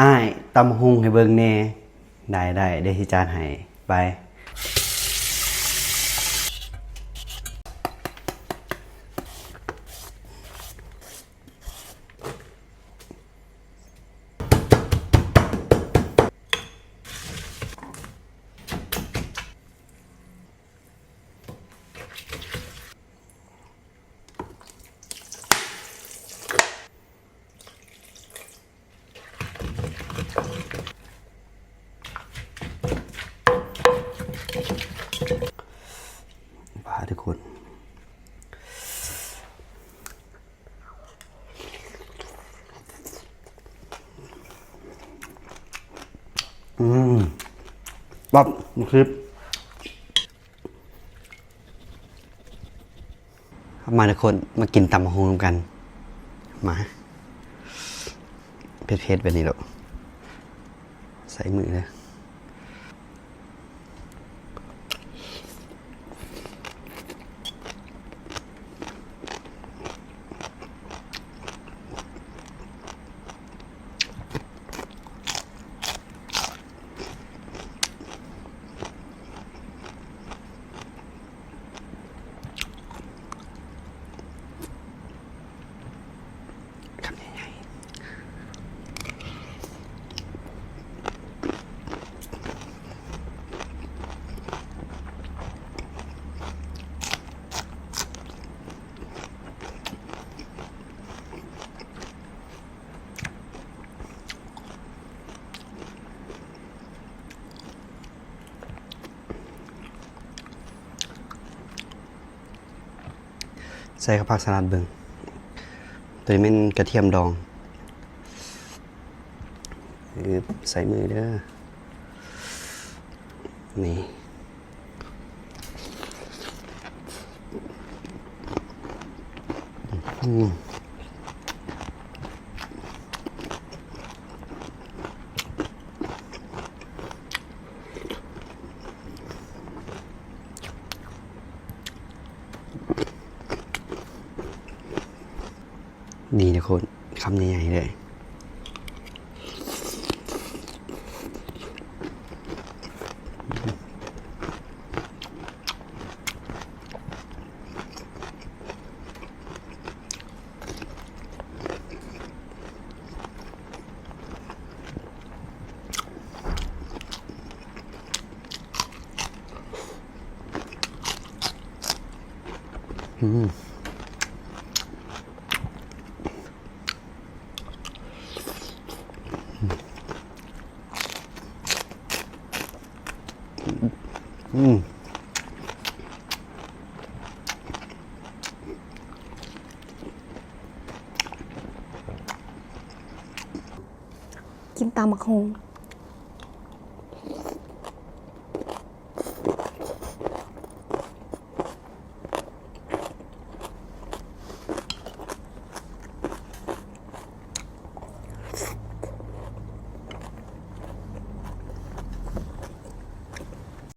อ้ายตำหุงให้เบิ่งแน่ได้เดี๋ยวสิจานให้ไปพาทุกคนปั๊บคลิปมาทุกคนมากินตำบักหุ่งกัน มาเผ็ดๆแบบนี้หรอกใส่มือเลยใส่ข้าวผักสลัดเบิ่งตัวนี้เป็นกระเทียมดองใส่มือเด้อนี่นี่นะคนคำใหญ่ๆเลยกินตำบักหุ่ง